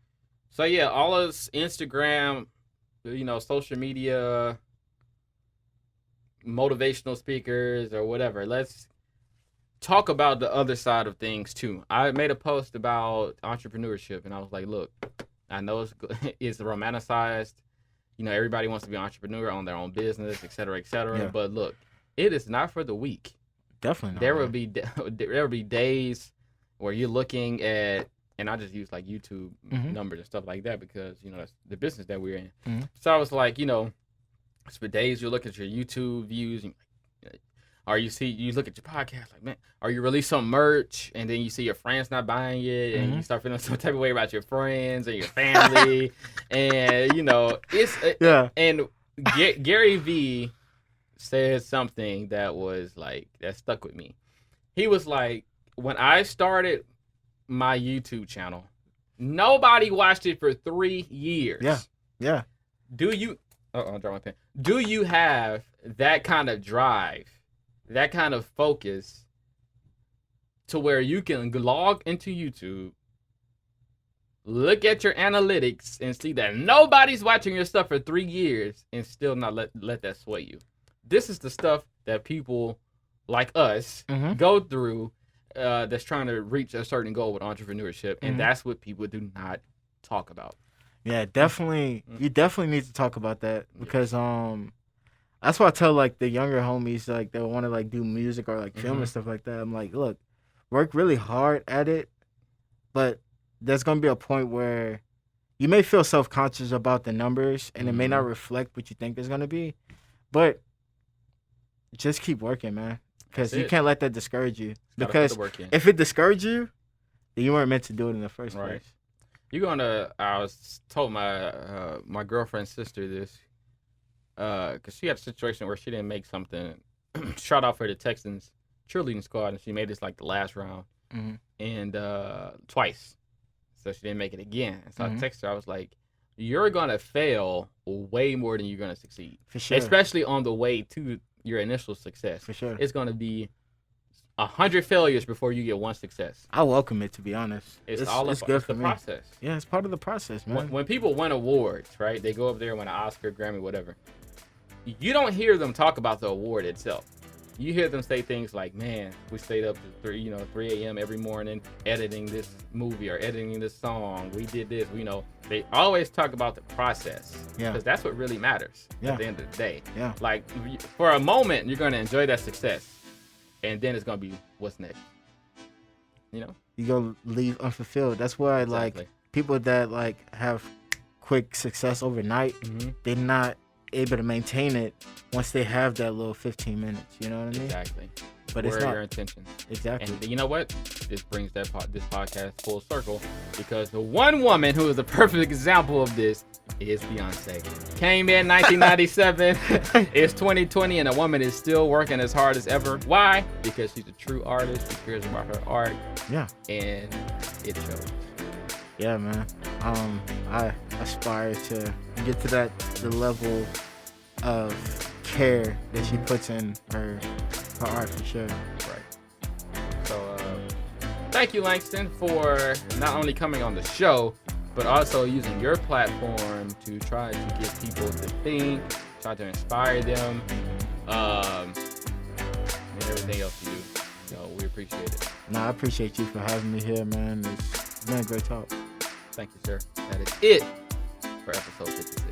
A: So, yeah, all of us, Instagram, social media, motivational speakers or whatever. Let's talk about the other side of things, too. I made a post about entrepreneurship, and I was like, look, I know it's romanticized. Everybody wants to be an entrepreneur, own their own business, et cetera, et cetera. Yeah. But, look, it is not for the weak.
B: Definitely not.
A: There will be days where you're looking at, and I just use like YouTube numbers and stuff like that because that's the business that we're in. So I was like, for days you look at your YouTube views, or you look at your podcast like, man, or you release some merch and then you see your friends not buying it and you start feeling some type of way about your friends and your family, and it's and Gary Vee said something that was like, that stuck with me. He was like, when I started my YouTube channel, nobody watched it for 3 years.
B: Yeah.
A: Do you Do you have that kind of drive, that kind of focus to where you can log into YouTube, look at your analytics and see that nobody's watching your stuff for 3 years and still not let that sway you? This is the stuff that people like us go through that's trying to reach a certain goal with entrepreneurship, and that's what people do not talk about.
B: Yeah, definitely. You definitely need to talk about that because that's why I tell like the younger homies like that want to like do music or like film and stuff like that. I'm like, look, work really hard at it, but there's gonna be a point where you may feel self-conscious about the numbers and it may not reflect what you think it's gonna be, but just keep working, man, because you can't let that discourage you. Because if it discourages you, then you weren't meant to do it in the first place.
A: I was told my girlfriend's sister this, because she had a situation where she didn't make something, shout out for the Texans cheerleading squad, and she made this like the last round, and twice, so she didn't make it again. So I texted her, I was like, you're gonna fail way more than you're gonna succeed,
B: for sure,
A: especially on the way to your initial success.
B: For sure,
A: it's gonna be 100 failures before you get one success.
B: I welcome it, to be honest. It's good for
A: the process.
B: Yeah, it's part of the process, man.
A: When people win awards, right? They go up there and win an Oscar, Grammy, whatever. You don't hear them talk about the award itself. You hear them say things like, man, we stayed up to 3 a.m. every morning editing this movie or editing this song. We did this. They always talk about the process. Yeah. Because that's what really matters at the end of the day. Yeah. Like, for a moment, you're going to enjoy that success. And then it's going to be, what's next? You're
B: going to leave unfulfilled. That's why, like, people that, like, have quick success overnight, they're not able to maintain it once they have that little 15 minutes. You know what I mean?
A: Exactly.
B: But
A: where
B: it's not
A: your intentions.
B: Exactly.
A: And you know what? This brings this podcast full circle, because the one woman who is a perfect example of this is Beyonce. Came in 1997. It's 2020, and the woman is still working as hard as ever. Why? Because she's a true artist. She cares about her art.
B: Yeah.
A: And it shows.
B: Yeah, man. I aspire to get to the level of care that she puts in her art, for sure.
A: Right. So, thank you, Langston, for not only coming on the show, but also using your platform to try to get people to think, try to inspire them, and everything else you do. So we appreciate it.
B: I appreciate you for having me here, man. It's been a great talk.
A: Thank you, sir. That is it for episode 56.